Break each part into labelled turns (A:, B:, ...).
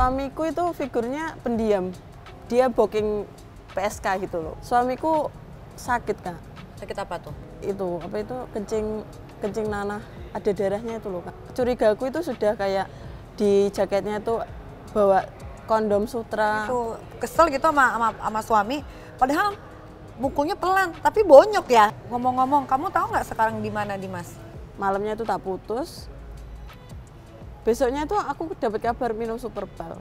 A: Suamiku itu figurnya pendiam. Dia booking PSK gitu loh. Suamiku sakit, Kak.
B: Sakit apa tuh?
A: Itu apa itu kencing nanah, ada darahnya itu loh, Kak. Curigaku itu sudah kayak di jaketnya tuh bawa kondom sutra.
B: Itu kesel gitu sama suami. Padahal mukulnya pelan, tapi bonyok ya. Ngomong-ngomong, kamu tahu nggak sekarang di mana Dimas?
A: Malamnya itu tak putus. Besoknya itu aku dapat kabar minum Superbal.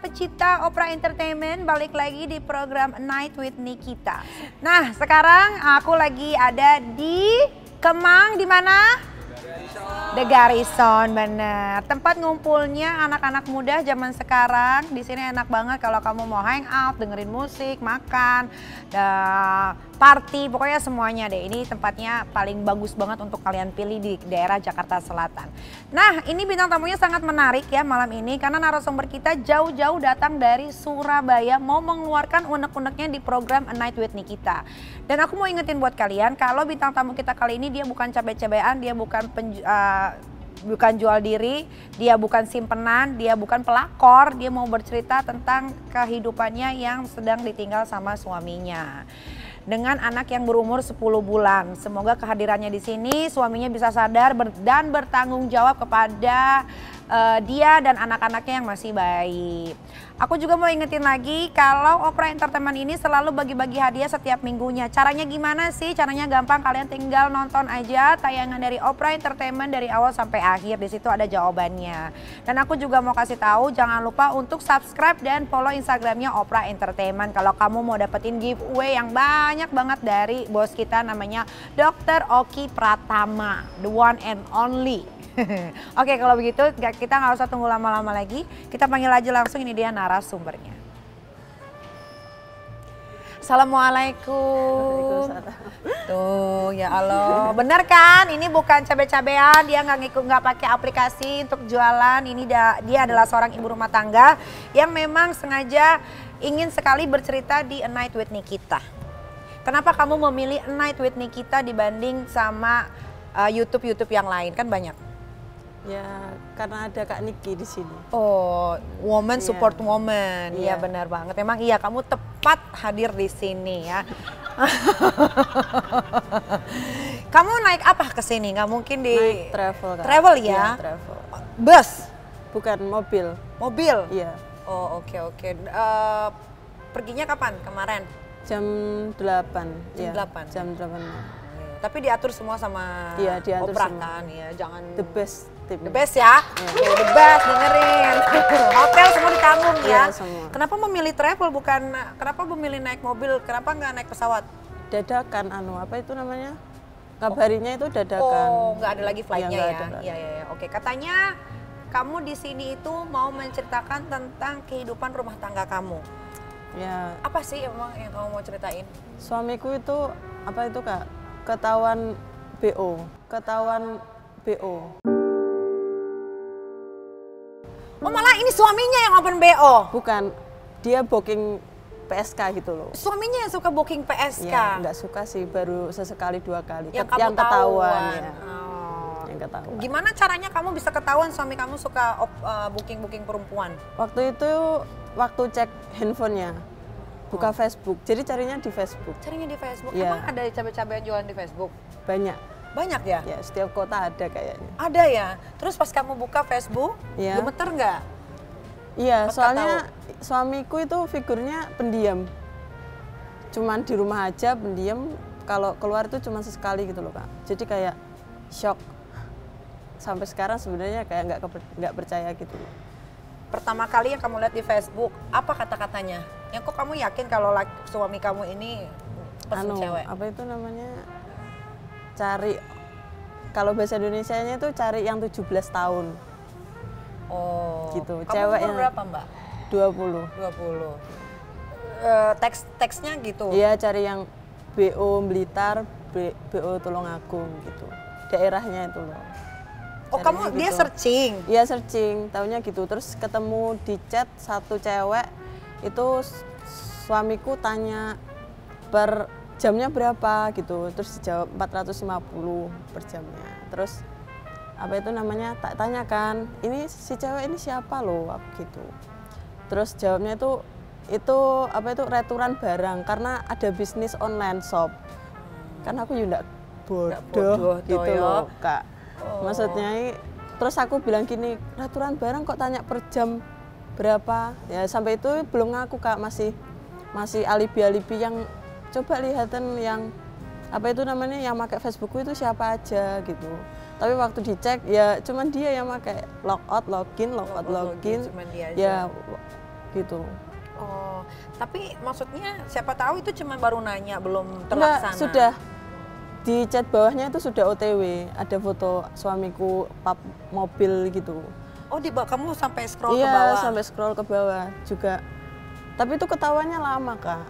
B: Pecinta Opera Entertainment, balik lagi di program A Night with Nikita. Nah, sekarang aku lagi ada di Kemang, di mana? The Garrison, bener. Tempat ngumpulnya anak-anak muda zaman sekarang. Di sini enak banget kalau kamu mau hang out, dengerin musik, makan, party, pokoknya semuanya deh. Ini tempatnya paling bagus banget untuk kalian pilih di daerah Jakarta Selatan. Nah, ini bintang tamunya sangat menarik ya malam ini karena narasumber kita jauh-jauh datang dari Surabaya mau mengeluarkan unek-uneknya di program A Night with Nikita. Dan aku mau ingetin buat kalian kalau bintang tamu kita kali ini dia bukan cabe-cabean, dia bukan bukan jual diri, dia bukan simpenan, dia bukan pelakor, dia mau bercerita tentang kehidupannya yang sedang ditinggal sama suaminya. Dengan anak yang berumur 10 bulan. Semoga kehadirannya di sini suaminya bisa sadar dan bertanggung jawab kepada dia dan anak-anaknya yang masih bayi. Aku juga mau ingetin lagi kalau Opera Entertainment ini selalu bagi-bagi hadiah setiap minggunya. Caranya gimana sih? Caranya gampang, kalian tinggal nonton aja tayangan dari Opera Entertainment dari awal sampai akhir. Di situ ada jawabannya. Dan aku juga mau kasih tahu jangan lupa untuk subscribe dan follow Instagramnya Opera Entertainment. Kalau kamu mau dapetin giveaway yang banyak banget dari bos kita namanya Dr. Oki Pratama, the one and only. Oke, kalau begitu kita nggak usah tunggu lama-lama lagi. Kita panggil aja langsung, ini dia narasumbernya. Assalamualaikum. Tuh, ya Allah. Bener kan? Ini bukan cabe-cabean, dia nggak pakai aplikasi untuk jualan. Ini dia adalah seorang ibu rumah tangga yang memang sengaja ingin sekali bercerita di A Night with Nikita. Kenapa kamu memilih A Night with Nikita dibanding sama YouTube yang lain? Kan banyak.
A: Ya, karena ada Kak Niki di sini.
B: Oh, woman support woman. Iya,
A: Iya.
B: benar banget. Memang iya, kamu tepat hadir di sini ya. Kamu naik apa ke sini? Nggak mungkin di
A: Naik travel, Kak.
B: Travel ya?
A: Iya, travel.
B: Bus?
A: Bukan mobil.
B: Mobil?
A: Iya.
B: Oh, oke. Perginya kapan? Kemarin?
A: Jam 8.
B: Jam
A: Iya,
B: 8?
A: Jam 8.
B: Tapi diatur semua sama
A: Iya, diatur
B: Opera
A: semua.
B: kan? Ya, jangan...
A: The best tim.
B: The best ya? Yeah. The best, dengerin. Hotel semua ditanggung ya?
A: Iya, semua.
B: Kenapa memilih travel kenapa memilih naik mobil, kenapa nggak naik pesawat?
A: Dadakan, apa itu namanya? Kabarinya itu dadakan.
B: Oh, nggak ada lagi flightnya
A: Iya,
B: ya?
A: nggak ada.
B: Iya. Oke, katanya kamu di sini itu mau menceritakan tentang kehidupan rumah tangga kamu.
A: Ya,
B: Apa sih emang yang kamu mau ceritain?
A: suamiku itu, apa itu Kak? Ketahuan BO.
B: Oh, malah ini suaminya yang open BO?
A: Bukan, dia booking PSK gitu loh.
B: Suaminya yang suka booking PSK?
A: Ya, enggak suka sih, baru sesekali 2 kali.
B: Yang kamu
A: ketahuan ya.
B: Oh.
A: Yang ketahuan.
B: Gimana caranya kamu bisa ketahuan suami kamu suka booking perempuan?
A: Waktu itu, waktu cek handphonenya, buka Facebook. Jadi carinya di Facebook.
B: Carinya di Facebook?
A: Iya.
B: Emang ada cabe-cabean jualan di Facebook?
A: Banyak.
B: Banyak ya?
A: Ya, setiap kota ada kayaknya.
B: Ada ya? Terus pas kamu buka Facebook,
A: Iya.
B: gemeter nggak?
A: Iya,
B: Pas
A: soalnya suamiku itu figurnya pendiam. Cuman di rumah aja pendiam, kalau keluar itu cuma sesekali gitu loh Kak. Jadi kayak shock. sampai sekarang sebenarnya kayak nggak percaya gitu.
B: Pertama kali yang kamu lihat di Facebook, apa kata-katanya? Yang kok kamu yakin kalau suami kamu ini person cewek?
A: Apa itu namanya? Cari, kalau bahasa Indonesianya itu cari yang 17 tahun.
B: Oh.
A: Gitu.
B: Kamu
A: Cewek
B: umur
A: yang
B: berapa, Mbak?
A: 20.
B: 20. Teksnya gitu.
A: Iya, cari yang BO Blitar, BO Tulungagung gitu. Daerahnya itu loh.
B: Oh, kamu
A: Caranya
B: dia
A: gitu.
B: searching.
A: Iya, searching, taunya gitu. Terus ketemu di chat satu cewek itu suamiku tanya per jamnya berapa gitu. Terus dijawab 450 per jamnya. Terus apa itu namanya? Tak tanya kan, ini si cewek ini siapa loh gitu. Terus jawabnya itu apa itu returan barang karena ada bisnis online shop. Kan aku juga bodoh gitu loh, Kak. Maksudnya terus aku bilang gini, returan barang kok tanya per jam berapa? Ya sampai itu belum ngaku, Kak, masih alibi-alibi yang coba lihatin yang apa itu namanya yang pakai Facebookku itu siapa aja gitu. Tapi waktu dicek ya cuman dia yang pakai logout, login,
B: cuman dia aja.
A: ya gitu.
B: Oh, tapi maksudnya siapa tahu itu cuma baru nanya, belum
A: Enggak,
B: terlaksana.
A: sudah di chat bawahnya itu sudah OTW, ada foto suamiku pap mobil gitu.
B: Oh, kamu sampai scroll ke
A: Iya,
B: bawah?
A: sampai scroll ke bawah juga. Tapi itu ketahuannya lama, Kak.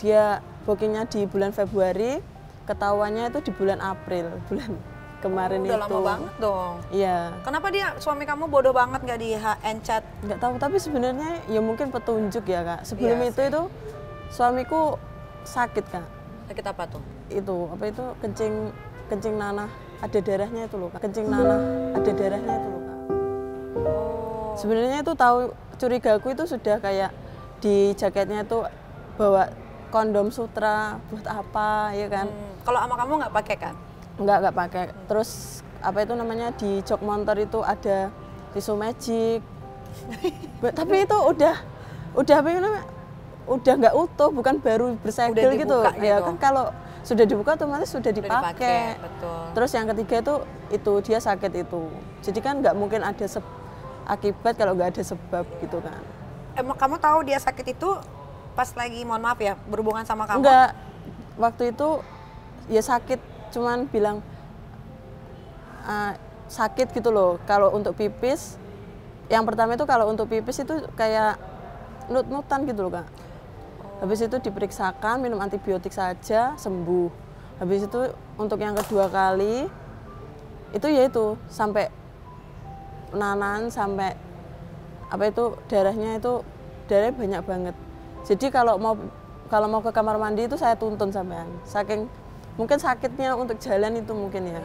A: Dia bookingnya di bulan Februari, ketahuannya itu di bulan April, bulan kemarin itu.
B: Udah lama banget dong.
A: Iya.
B: Kenapa suami kamu bodoh banget nggak di chat?
A: Nggak tahu, tapi sebenarnya ya mungkin petunjuk ya, Kak. Sebelum
B: Iya
A: itu suamiku sakit, Kak.
B: Sakit apa tuh?
A: Itu apa itu kencing nanah, ada darahnya itu loh, Kak. Kencing nanah, ada darahnya itu loh, Kak.
B: Oh.
A: Sebenarnya itu tahu, curigaku itu sudah kayak di jaketnya itu bawa kondom sutra buat apa ya kan?
B: Kalau sama kamu nggak pakai kan?
A: Nggak pakai. Terus apa itu namanya di jok motor itu ada tisu magic. Tapi itu udah apa namanya? Udah nggak utuh, bukan baru bersegel gitu. Ya kan kalau sudah dibuka otomatis sudah dipakai.
B: Betul.
A: Terus yang ketiga itu dia sakit itu. Jadi kan nggak mungkin ada akibat kalau nggak ada sebab gitu kan.
B: Emang kamu tahu dia sakit itu pas lagi, mohon maaf ya, berhubungan sama kamu?
A: Enggak. Waktu itu ya sakit, cuman bilang sakit gitu loh. Kalau untuk pipis, yang pertama itu kalau untuk pipis itu kayak nut-nutan gitu loh, Kak. Habis itu diperiksakan, minum antibiotik saja, sembuh. Habis itu untuk yang kedua kali, itu ya itu, sampai nanan, sampai apa itu, darahnya banyak banget. Jadi kalau mau ke kamar mandi itu saya tuntun sampean. Saking mungkin sakitnya untuk jalan itu mungkin ya.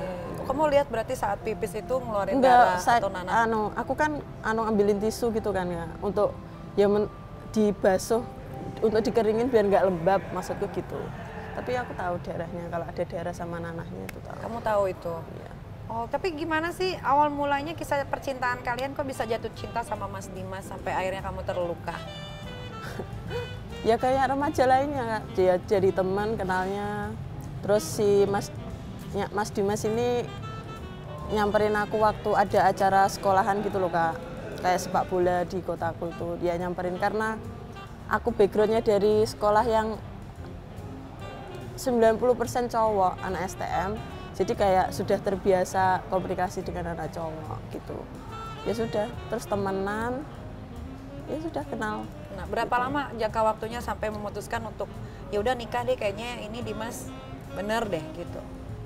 B: Kamu lihat berarti saat pipis itu ngeluarin darah atau nanah?
A: Aku kan ambilin tisu gitu kan ya, untuk ya dibasuh, untuk dikeringin biar nggak lembab, maksudku gitu. Tapi aku tahu darahnya, kalau ada darah sama nanahnya itu tahu.
B: Kamu tahu itu?
A: Iya.
B: Oh, tapi gimana sih awal mulanya kisah percintaan kalian, kok bisa jatuh cinta sama Mas Dimas sampai akhirnya kamu terluka?
A: Ya kayak remaja lainnya, Kak. Dia jadi teman kenalnya. Terus si Mas Dimas ini nyamperin aku waktu ada acara sekolahan gitu loh, Kak. Kayak sepak bola di kotaku itu. Dia nyamperin karena aku backgroundnya dari sekolah yang 90% cowok, anak STM. Jadi kayak sudah terbiasa komunikasi dengan anak cowok gitu. Ya sudah, terus temenan, ya sudah kenal.
B: Nah, berapa lama jangka waktunya sampai memutuskan untuk ya udah nikah deh, kayaknya ini Dimas bener deh gitu?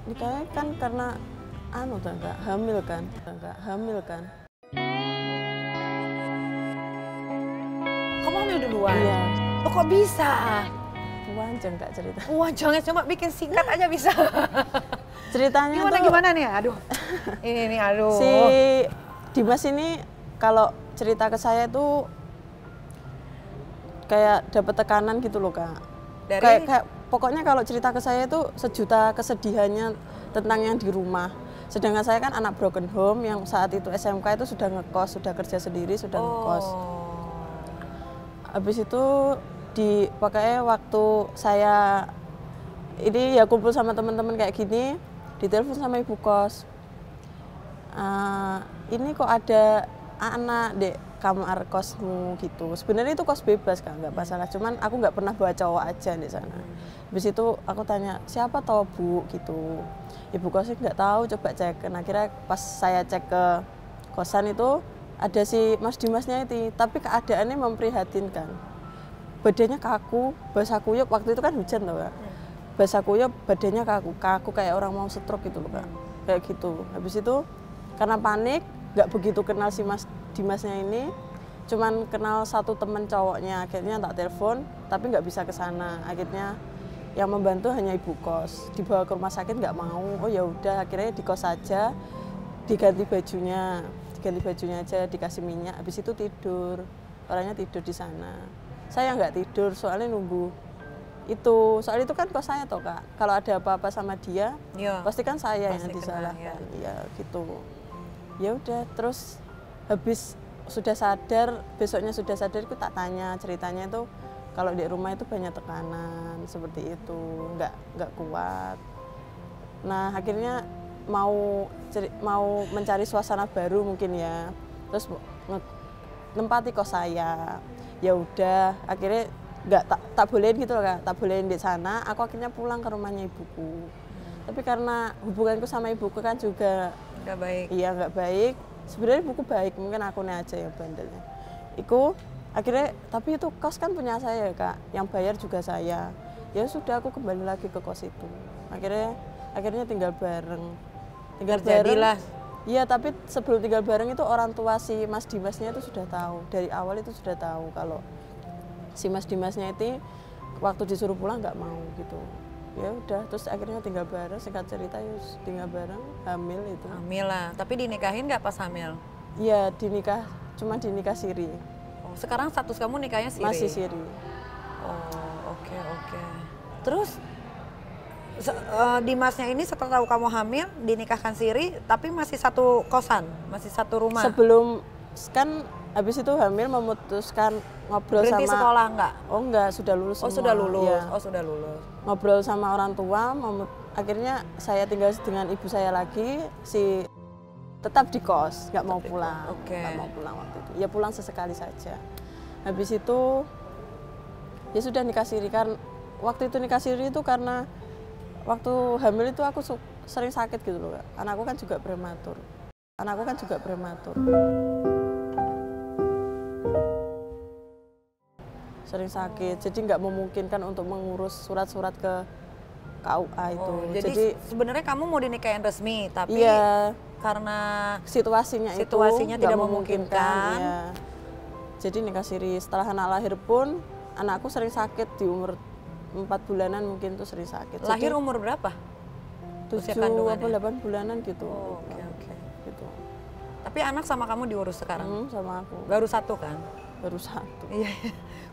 A: Nikahnya kan karena nggak hamil kan.
B: Kamu hamil duluan?
A: Iya.
B: Oh, kok bisa?
A: Panjang, Kak, cerita.
B: Wah, jangan cuma bikin singkat aja bisa.
A: Ceritanya
B: Gimana nih? Aduh. Ini aduh.
A: Si Dimas ini kalau cerita ke saya tuh kayak dapat tekanan gitu loh, Kak.
B: Dari
A: Kayak pokoknya kalau cerita ke saya itu sejuta kesedihannya tentang yang di rumah. Sedangkan saya kan anak broken home yang saat itu SMK itu sudah ngekos, sudah kerja sendiri, sudah ngekos. Habis itu pokoknya waktu saya ini ya kumpul sama teman-teman kayak gini, ditelepon sama ibu kos. ini kok ada anak dek kamar kosmu gitu. Sebenarnya itu kos bebas Kak, nggak masalah. Cuman aku nggak pernah bawa cowok aja di sana. Habis itu aku tanya siapa toh Bu gitu. Ibu kosnya nggak tahu, coba cek. Nah akhirnya pas saya cek ke kosan itu ada si Mas Dimasnya itu, tapi keadaannya memprihatinkan. Badannya kaku, basah kuyup, waktu itu kan hujan tau Kak. Basah kuyup, badannya kaku kayak orang mau stroke gitu loh Kak. Kayak gitu. Habis itu karena panik, nggak begitu kenal si Mas Dimasnya ini, cuman kenal satu temen cowoknya. Akhirnya tak telepon, tapi nggak bisa ke sana. Akhirnya yang membantu hanya ibu kos. Dibawa ke rumah sakit nggak mau. Oh ya udah, akhirnya di kos aja, diganti bajunya aja, dikasih minyak. Habis itu tidur, orangnya tidur di sana. Saya nggak tidur, soalnya nunggu itu. Soal itu kan kos saya toh Kak. Kalau ada apa-apa sama dia, pasti kan saya yang disalahkan. Ya gitu. Ya udah, terus habis sudah sadar, besoknya sudah sadar, aku tak tanya ceritanya itu kalau di rumah itu banyak tekanan seperti itu, nggak kuat. Nah akhirnya mau mencari suasana baru mungkin ya, terus nempati kos saya. Ya udah, akhirnya nggak tak bolehin gitu loh Kak, tak bolehin di sana. Aku akhirnya pulang ke rumahnya ibuku. Tapi karena hubunganku sama ibuku kan juga
B: nggak baik.
A: Iya nggak baik. Sebenarnya buku baik, mungkin akunya aja yang bandelnya. Iku akhirnya, tapi itu kos kan punya saya Kak, yang bayar juga saya. Ya sudah, aku kembali lagi ke kos itu. Akhirnya tinggal bareng.
B: Terjadilah.
A: Iya, tapi sebelum tinggal bareng itu orang tua si Mas Dimasnya itu sudah tahu. Dari awal itu sudah tahu kalau si Mas Dimasnya itu waktu disuruh pulang nggak mau gitu. Ya udah, terus akhirnya tinggal bareng. Singkat cerita yus tinggal bareng, hamil itu.
B: Hamil lah, tapi dinikahin nggak pas hamil?
A: Iya, cuma dinikah siri.
B: Oh, sekarang status kamu nikahnya siri?
A: Masih siri.
B: Oh, oke. Terus Dimasnya ini setelah tahu kamu hamil, dinikahkan siri, tapi masih satu kosan, masih satu rumah?
A: Sebelum, kan habis itu hamil memutuskan ngobrol
B: Berhenti
A: sama...
B: sekolah nggak?
A: Oh enggak, sudah lulus semua.
B: Sudah lulus,
A: ya.
B: sudah lulus.
A: Ngobrol sama orang tua, akhirnya saya tinggal dengan ibu saya lagi, tetap di kos, nggak mau pulang. Nggak mau pulang waktu itu, ya pulang sesekali saja. Habis itu, ya sudah nikah siri. Kan waktu itu nikah siri itu karena waktu hamil itu aku sering sakit gitu loh Kak. Anakku kan juga prematur. Sering sakit, jadi nggak memungkinkan untuk mengurus surat-surat ke KUA itu.
B: Jadi sebenarnya kamu mau dinikahin resmi, tapi karena
A: situasinya
B: tidak memungkinkan.
A: Ya. Jadi nikah siri. Setelah anak lahir pun, anakku sering sakit di umur 4 bulanan mungkin tuh sering sakit.
B: Lahir umur berapa?
A: 7 atau 8 bulanan gitu.
B: Oke.
A: Gitu.
B: Tapi anak sama kamu diurus sekarang?
A: Sama aku.
B: Baru satu kan?
A: Baru satu.
B: Iya.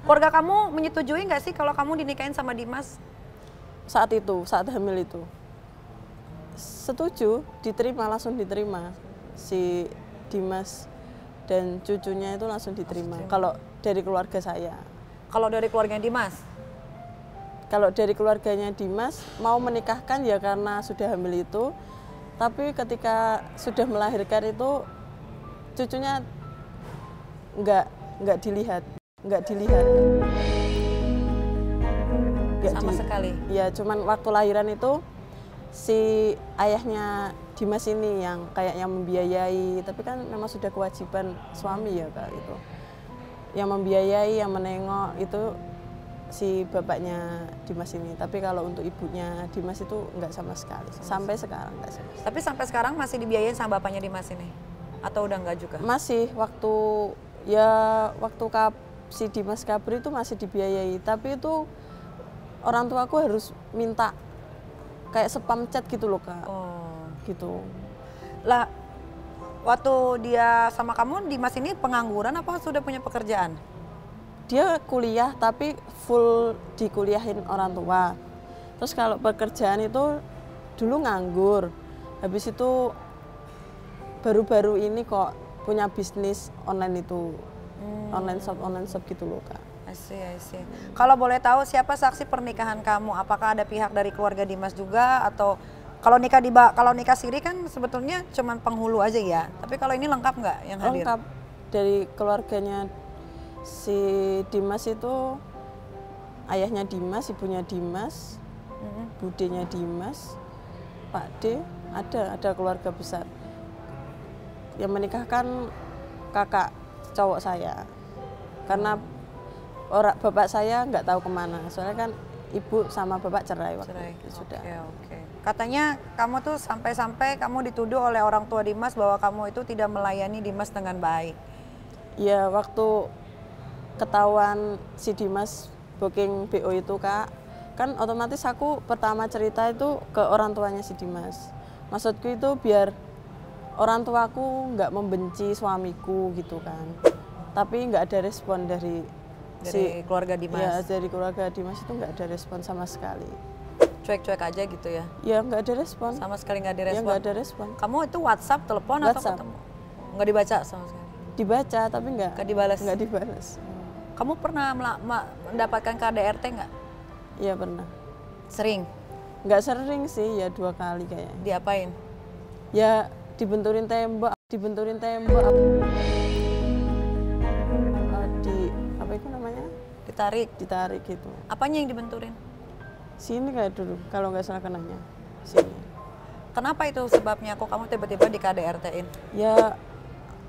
B: Keluarga kamu menyetujui nggak sih kalau kamu dinikahin sama Dimas?
A: Saat hamil itu. Setuju, langsung diterima. Si Dimas dan cucunya itu langsung diterima. Kalau dari keluarga saya.
B: Kalau dari keluarganya Dimas?
A: Kalau dari keluarganya Dimas mau menikahkan ya karena sudah hamil itu. Tapi ketika sudah melahirkan itu cucunya nggak dilihat.
B: Sama sekali?
A: Ya cuman waktu lahiran itu si ayahnya Dimas ini yang kayaknya membiayai, tapi kan memang sudah kewajiban suami ya Kak itu. Yang membiayai, yang menengok itu si bapaknya Dimas ini. Tapi kalau untuk ibunya Dimas itu enggak sama sekali. Sampai sekarang enggak sama sekali.
B: Tapi sampai sekarang masih dibiayain sama bapaknya Dimas ini? Atau udah enggak juga?
A: Masih, waktu si Dimas kabur itu masih dibiayai. Tapi itu orang tuaku harus minta kayak spam chat gitu loh Kak. Gitu.
B: Lah, waktu dia sama kamu, Dimas ini pengangguran apa sudah punya pekerjaan?
A: Dia kuliah tapi full dikuliahin orang tua. Terus kalau pekerjaan itu dulu nganggur. Habis itu baru-baru ini kok punya bisnis online itu. Online shop gitu loh Kak.
B: I see. Kalau boleh tahu siapa saksi pernikahan kamu? Apakah ada pihak dari keluarga Dimas juga atau Kalau nikah siri kan sebetulnya cuman penghulu aja ya. Tapi kalau ini lengkap nggak yang hadir?
A: Lengkap. Dari keluarganya si Dimas itu, ayahnya Dimas, ibunya Dimas, budenya Dimas, Pak D, ada keluarga besar. Yang menikahkan kakak cowok saya. Karena bapak saya nggak tahu kemana, soalnya kan ibu sama bapak cerai waktu itu sudah.
B: Oke. Katanya kamu tuh sampai-sampai kamu dituduh oleh orang tua Dimas bahwa kamu itu tidak melayani Dimas dengan baik.
A: Ya, waktu ketahuan si Dimas booking BO itu Kak, kan otomatis aku pertama cerita itu ke orang tuanya si Dimas. Maksudku itu biar orang tuaku nggak membenci suamiku gitu kan. Tapi nggak ada respon dari
B: keluarga Dimas.
A: Ya, dari keluarga Dimas itu nggak ada respon sama sekali.
B: Cuek-cuek aja gitu ya?
A: Ya, nggak ada respon.
B: Sama sekali nggak ada respon?
A: Ya, nggak ada respon.
B: Kamu itu WhatsApp, telepon atau ketemu? Nggak dibaca sama sekali?
A: Dibaca, tapi nggak
B: dibalas?
A: Nggak dibalas.
B: Kamu pernah mendapatkan KDRT nggak?
A: Iya, pernah.
B: Sering?
A: Nggak sering sih, ya 2 kali kayaknya.
B: Diapain?
A: Ya, dibenturin tembok. Apa itu namanya? Ditarik gitu.
B: Apanya yang dibenturin?
A: Sini kayak dulu, kalau nggak salah kenanya. Sini.
B: Kenapa itu sebabnya? Kok kamu tiba-tiba di KDRT-in?
A: Ya,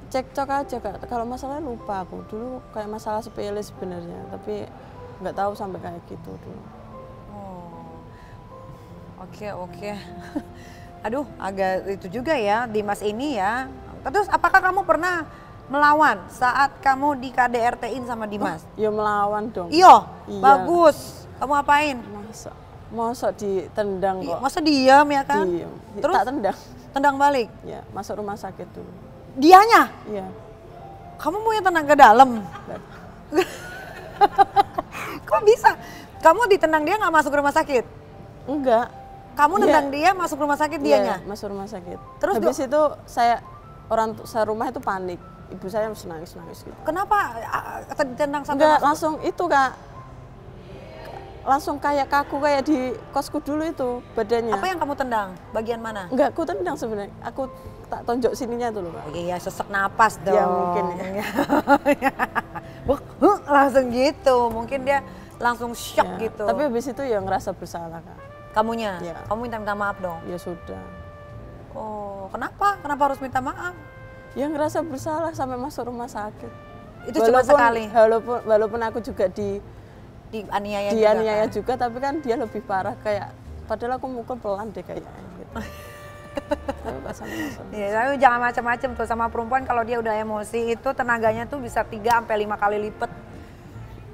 A: cekcok aja Kak. Kalau masalahnya lupa aku. Dulu kayak masalah sepele sebenarnya, tapi nggak tahu sampai kayak gitu dulu.
B: Oke. Aduh, agak itu juga ya Dimas ini ya. Terus apakah kamu pernah melawan saat kamu di KDRT-in sama Dimas?
A: Ya melawan dong.
B: Iya, bagus. Kamu apain?
A: Masa ditendang kok.
B: Masa diam ya kan?
A: Diam.
B: Terus
A: tak tendang.
B: Tendang balik?
A: Ya, masuk rumah sakit dulu.
B: Dianya?
A: Iya.
B: Kamu mau yang tendang ke dalam? Kok bisa? Kamu ditendang dia nggak masuk rumah sakit?
A: Enggak.
B: Kamu nendang dia masuk rumah sakit dianya?
A: Iya, masuk rumah sakit.
B: Terus
A: habis itu orang rumah itu panik. Ibu saya harus nangis gitu.
B: Kenapa ditendang sampai
A: enggak,
B: masuk?
A: langsung itu Kak. Langsung kayak kaku kayak di kosku dulu itu badannya.
B: Apa yang kamu tendang? Bagian mana?
A: Enggak, aku tendang sebenarnya. Aku tak tonjok sininya tuh loh Kak.
B: Iya, sesak napas dong.
A: Ya mungkin ya.
B: Langsung gitu, mungkin dia langsung shock
A: Ya,
B: gitu.
A: tapi habis itu ya ngerasa bersalah Kak.
B: Kamunya?
A: Ya.
B: Kamu minta maaf dong?
A: Ya sudah.
B: Oh, kenapa? Kenapa harus minta maaf?
A: Ya ngerasa bersalah sampai masuk rumah sakit.
B: Itu cuma sekali?
A: Walaupun aku juga dianiaya juga, tapi kan dia lebih parah kayak, padahal aku mukul pelan deh kayaknya gitu.
B: Ya, tapi jangan macam-macam tuh sama perempuan, kalau dia udah emosi itu tenaganya tuh bisa 3-5 kali lipat.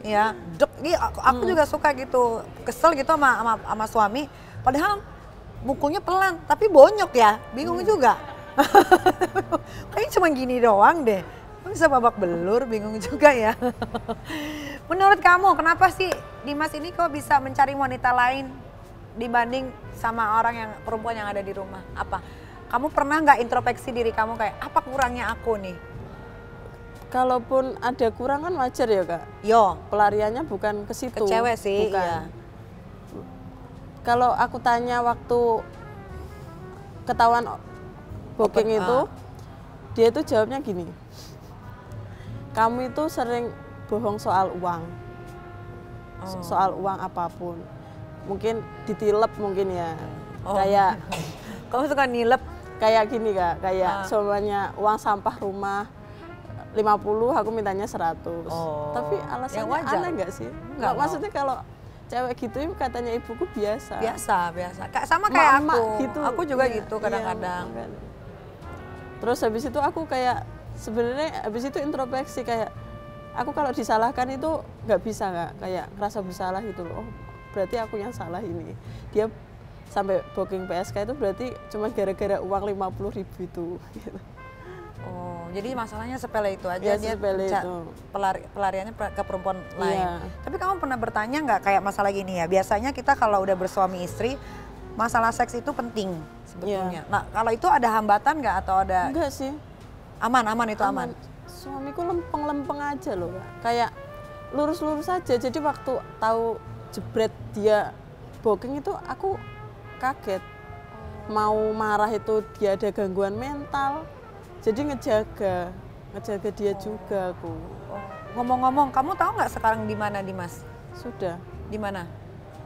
B: Ya, aku juga suka gitu, kesel gitu sama suami, padahal mukulnya pelan, tapi bonyok ya, bingung juga. Kayaknya cuma gini doang deh, bisa babak belur, bingung juga ya. Menurut kamu, kenapa sih Dimas ini kok bisa mencari wanita lain dibanding sama perempuan yang ada di rumah? Apa? Kamu pernah nggak introspeksi diri kamu kayak, apa kurangnya aku nih?
A: Kalaupun ada kurang kan wajar ya Kak.
B: Yo.
A: Pelariannya bukan ke situ.
B: Ke cewek sih,
A: bukan.
B: iya.
A: Kalau aku tanya waktu ketahuan booking itu, dia itu jawabnya gini, kamu itu sering bohong soal uang, soal uang apapun, mungkin ditilep mungkin ya, kayak
B: kamu suka nilep,
A: kayak gini Kak, kayak semuanya uang sampah rumah 50, aku mintanya 100, tapi alasannya aneh nggak sih? Nggak, maksudnya kalau cewek gitu katanya ibuku biasa.
B: Biasa. Sama kayak aku
A: gitu.
B: Aku juga
A: iya,
B: gitu kadang-kadang.
A: Iya, terus habis itu aku kayak sebenarnya habis itu introspeksi kayak aku kalau disalahkan itu nggak bisa Kak, kayak ngerasa bersalah gitu loh. Oh, berarti aku yang salah ini. Dia sampai booking PSK itu berarti cuma gara-gara uang 50.000 itu. Gitu.
B: Oh, jadi masalahnya sepele itu aja,
A: ya,
B: dia
A: sepele itu.
B: Pelariannya ke perempuan lain.
A: Iya.
B: Tapi kamu pernah bertanya nggak kayak masalah gini ya? Biasanya kita kalau udah bersuami istri, masalah seks itu penting sebetulnya. Nah, kalau itu ada hambatan nggak atau ada?
A: Enggak sih.
B: Aman itu aman.
A: Suamiku lempeng-lempeng aja loh Kak. Kayak lurus-lurus aja. Jadi waktu tahu jebret dia booking itu aku kaget. mau marah itu dia ada gangguan mental. Jadi ngejaga dia juga aku.
B: Ngomong-ngomong, kamu tahu nggak sekarang di mana Dimas?
A: Sudah.
B: Di mana?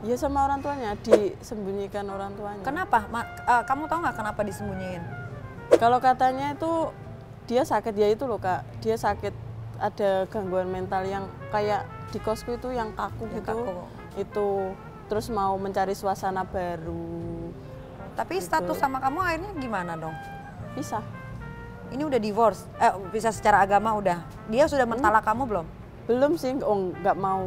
A: Ya sama orang tuanya, disembunyikan orang tuanya.
B: Kenapa? Kamu tahu nggak kenapa disembunyiin?
A: Kalau katanya itu dia sakit, ya itu loh Kak, dia sakit ada gangguan mental yang kayak di kosku itu yang kaku
B: Yang
A: gitu.
B: kaku.
A: Itu terus mau mencari suasana baru.
B: Tapi status sama kamu akhirnya gimana dong?
A: Pisah.
B: Ini udah divorce, bisa secara agama udah. Dia sudah mentalak kamu belum?
A: Belum sih, nggak mau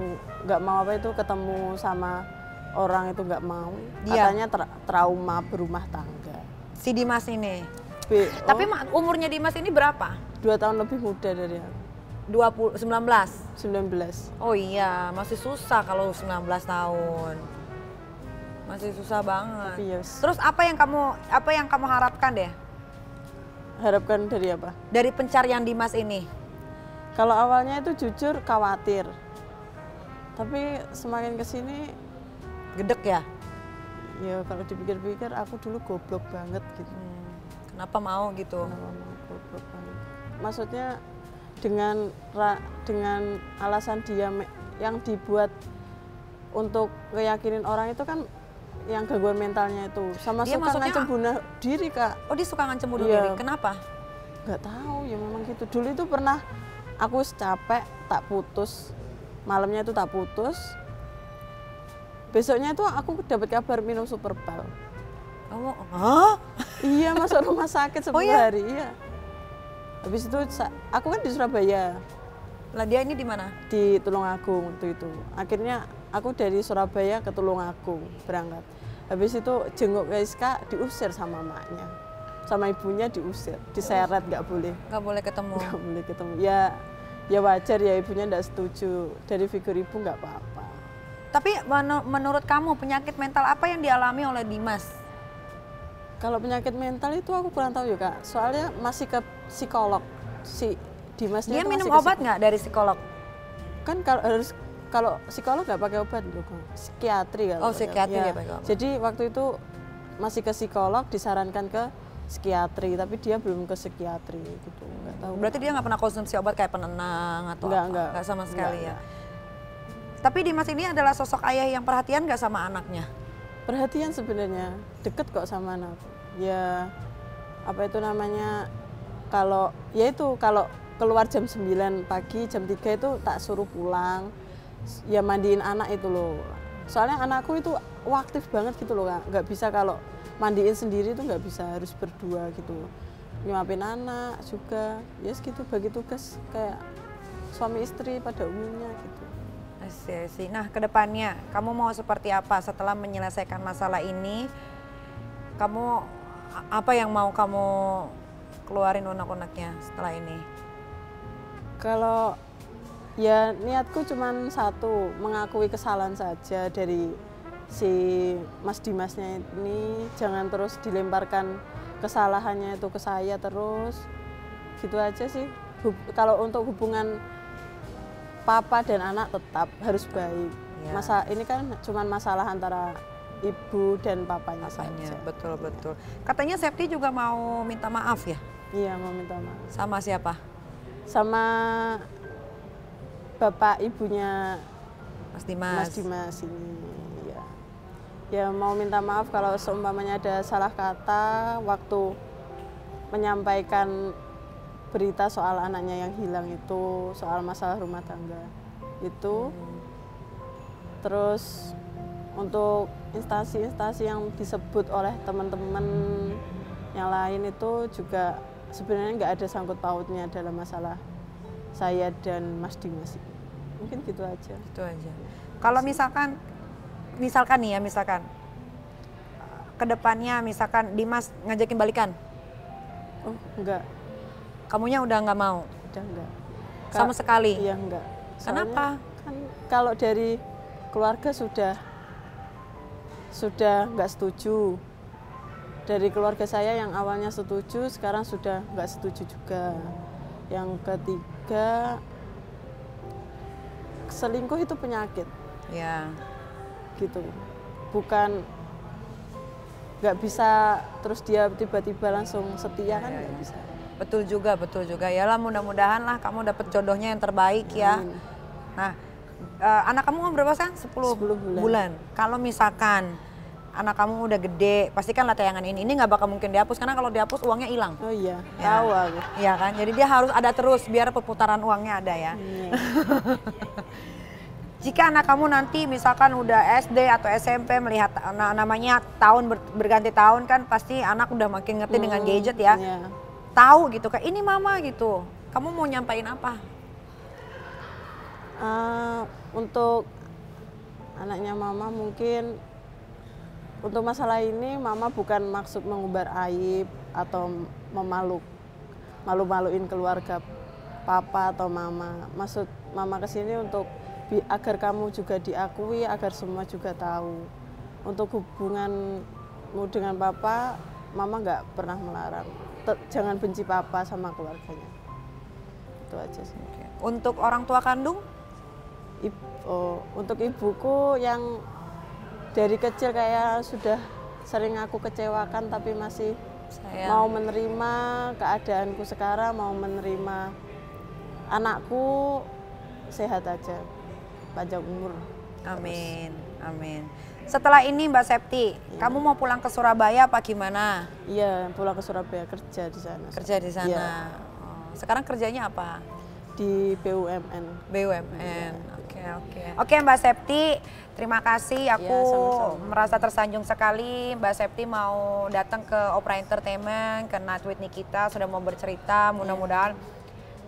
A: apa itu ketemu sama orang itu nggak mau.
B: Dia?
A: Katanya trauma berumah tangga.
B: Si Dimas ini.
A: B,
B: Tapi umurnya Dimas ini berapa?
A: 2 tahun lebih muda dari aku.
B: 19.
A: 19.
B: Oh iya, masih susah kalau 19 tahun. Masih susah banget.
A: Yes.
B: Terus apa yang kamu harapkan deh
A: Harapkan dari apa?
B: dari pencarian Dimas ini?
A: Kalau awalnya itu jujur khawatir. Tapi semakin kesini,
B: Gedek ya?
A: ya kalau dipikir-pikir aku dulu goblok banget gitu.
B: Kenapa mau gitu?
A: Kenapa mau goblok banget? Maksudnya dengan alasan dia yang dibuat untuk ngeyakinin orang itu kan yang gangguan mentalnya itu sama
B: Dia
A: suka
B: maksudnya
A: ngancem bunuh diri Kak.
B: Oh dia suka ngancem bunuh
A: Iya.
B: diri, kenapa?
A: Nggak tahu ya memang gitu. Dulu itu pernah aku capek tak putus, malamnya itu tak putus. Besoknya itu aku dapat kabar minum Superbal.
B: Kamu, hah?
A: Iya masuk rumah sakit 10
B: iya?
A: hari. Iya. Habis itu aku kan di Surabaya,
B: Lah dia ini di mana?
A: di Tulungagung waktu itu. Akhirnya aku dari Surabaya ke Tulungagung berangkat. Habis itu jenguk ke Iska diusir sama maknya, sama ibunya diusir, diseret nggak boleh.
B: Gak boleh ketemu.
A: Nggak boleh ketemu. Ya wajar ya ibunya nggak setuju. Dari figur ibu nggak apa-apa.
B: Tapi menurut kamu penyakit mental apa yang dialami oleh Dimas?
A: Kalau penyakit mental itu aku kurang tahu ya Kak. Soalnya masih ke psikolog. Si Dimas
B: Dia
A: itu
B: minum
A: masih ke
B: obat nggak dari psikolog?
A: Kan kalau psikolog nggak pakai obat loh, psikiatri kalau.
B: Oh, psikiatri
A: ya.
B: dia pakai obat.
A: Jadi waktu itu masih ke psikolog, disarankan ke psikiatri, tapi dia belum ke psikiatri gitu. Nggak tahu.
B: Berarti dia nggak pernah konsumsi obat kayak penenang atau apa? Nggak sama sekali ya. Tapi Dimas ini adalah sosok ayah yang perhatian nggak sama anaknya?
A: Perhatian sebenarnya, deket kok sama anak. Ya apa itu namanya, kalau keluar jam 9 pagi, jam 3 itu tak suruh pulang. Ya mandiin anak itu loh. Soalnya anakku itu aktif banget gitu loh Kak. Nggak bisa kalau mandiin sendiri itu nggak bisa, harus berdua gitu. Nyuapin anak juga, ya segitu, bagi tugas kayak suami istri pada umumnya gitu.
B: Asih. Nah kedepannya kamu mau seperti apa setelah menyelesaikan masalah ini? Kamu apa yang mau kamu keluarin unek-uneknya setelah ini?
A: Kalau ya niatku cuma satu, mengakui kesalahan saja dari si Mas Dimasnya ini. Jangan terus dilemparkan kesalahannya itu ke saya terus. Gitu aja sih. Kalau untuk hubungan papa dan anak tetap harus baik.
B: Ya.
A: Ini kan cuma masalah antara ibu dan papanya saja.
B: Betul. Katanya Septi juga mau minta maaf ya?
A: Iya, mau minta maaf.
B: Sama siapa?
A: Sama bapak ibunya
B: Mas Dimas.
A: Mas Dimas ini. Ya mau minta maaf kalau seumpamanya ada salah kata waktu menyampaikan berita soal anaknya yang hilang itu, soal masalah rumah tangga itu. Terus untuk instansi-instansi yang disebut oleh teman-teman yang lain itu juga sebenarnya nggak ada sangkut pautnya dalam masalah saya dan Mas Dimas. Mungkin gitu aja.
B: Itu aja. Kalau misalkan nih ya, misalkan kedepannya misalkan Dimas ngajakin balikan,
A: Oh enggak,
B: kamunya udah nggak mau?
A: udah enggak.
B: Sama sekali?
A: Iya enggak. Soalnya
B: Kenapa?
A: Kan kalau dari keluarga sudah nggak setuju. Dari keluarga saya yang awalnya setuju, sekarang sudah nggak setuju juga. Yang ketiga, selingkuh itu penyakit.
B: Ya.
A: Gitu, bukan nggak bisa terus dia tiba-tiba langsung setia kan nggak bisa.
B: Betul juga, betul juga. Yalah mudah-mudahan lah kamu dapet jodohnya yang terbaik ya. Nah, anak kamu umur berapa sekarang? 10 bulan. Kalau misalkan anak kamu udah gede, pasti kan lah tayangan ini nggak bakal mungkin dihapus karena kalau dihapus uangnya hilang.
A: Oh iya,
B: ya.
A: Tahu aku.
B: Iya kan, jadi dia harus ada terus biar perputaran uangnya ada ya. Jika anak kamu nanti misalkan udah SD atau SMP melihat namanya tahun berganti tahun kan pasti anak udah makin ngerti dengan gadget ya. Tahu gitu kayak ini mama gitu. Kamu mau nyampain apa?
A: Untuk anaknya mama mungkin untuk masalah ini mama bukan maksud mengumbar aib atau malu-maluin keluarga papa atau mama. Maksud mama kesini untuk agar kamu juga diakui, agar semua juga tahu. Untuk hubunganmu dengan papa, mama nggak pernah melarang. Jangan benci papa sama keluarganya. Itu aja sih.
B: Untuk orang tua kandung?
A: Untuk ibuku yang dari kecil kayak sudah sering aku kecewakan tapi masih mau menerima keadaanku sekarang, mau menerima anakku sehat aja, panjang umur.
B: Amin, amin. Setelah ini Mbak Septi, kamu mau pulang ke Surabaya apa gimana?
A: Iya, pulang ke Surabaya kerja di sana.
B: Kerja di sana. Ya. Sekarang kerjanya apa?
A: Di BUMN.
B: BUMN. Oke Mbak Septi, terima kasih. Aku merasa tersanjung sekali Mbak Septi mau datang ke Opera Entertainment, ke Night with Nikita, sudah mau bercerita. Mudah-mudahan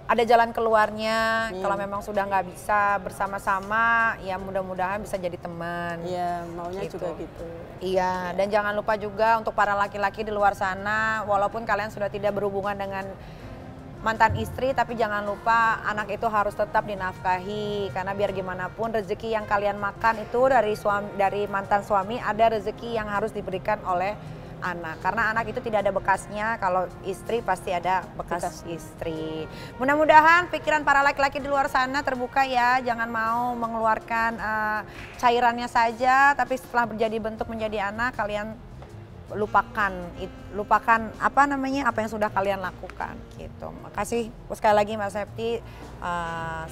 B: ada jalan keluarnya. Kalau memang sudah nggak bisa bersama-sama, ya mudah-mudahan bisa jadi teman.
A: Iya, maunya gitu. Juga gitu.
B: Iya, dan jangan lupa juga untuk para laki-laki di luar sana, walaupun kalian sudah tidak berhubungan dengan mantan istri, tapi jangan lupa anak itu harus tetap dinafkahi. Karena biar gimana pun rezeki yang kalian makan itu dari mantan suami, ada rezeki yang harus diberikan oleh anak, karena anak itu tidak ada bekasnya, kalau istri pasti ada bekas istri. Mudah-mudahan pikiran para laki-laki di luar sana terbuka ya, jangan mau mengeluarkan cairannya saja, tapi setelah menjadi anak kalian lupakan apa yang sudah kalian lakukan gitu. Makasih sekali lagi Mbak Septi,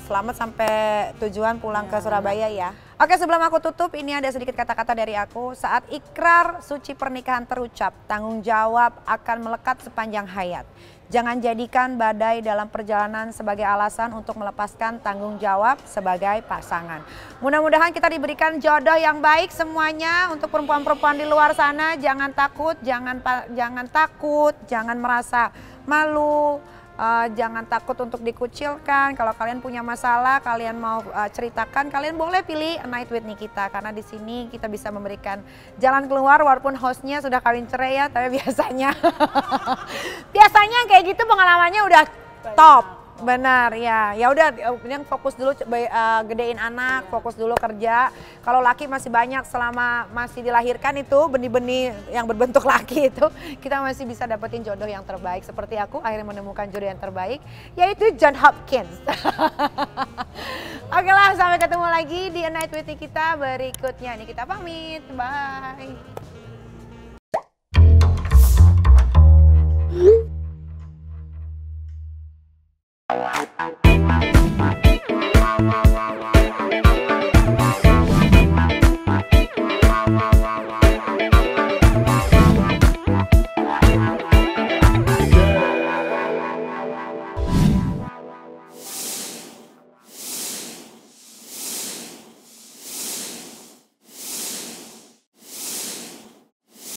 B: selamat sampai tujuan pulang ke Surabaya ya. Oke, sebelum aku tutup, ini ada sedikit kata-kata dari aku. Saat ikrar suci pernikahan terucap, tanggung jawab akan melekat sepanjang hayat. Jangan jadikan badai dalam perjalanan sebagai alasan untuk melepaskan tanggung jawab sebagai pasangan. Mudah-mudahan kita diberikan jodoh yang baik semuanya. Untuk perempuan-perempuan di luar sana, jangan takut, jangan merasa malu. Jangan takut untuk dikucilkan. Kalau kalian punya masalah, kalian mau ceritakan, kalian boleh pilih A Night with Nikita, karena di sini kita bisa memberikan jalan keluar walaupun hostnya sudah kawin cerai ya, tapi biasanya kayak gitu pengalamannya udah top. Benar ya. Ya udah, yang fokus dulu gedein anak, fokus dulu kerja. Kalau laki masih banyak, selama masih dilahirkan itu benih-benih yang berbentuk laki itu, kita masih bisa dapetin jodoh yang terbaik. Seperti aku akhirnya menemukan jodoh yang terbaik, yaitu John Hopkins. Oke lah, sampai ketemu lagi di A Night with Nikita berikutnya. Nikita pamit, bye.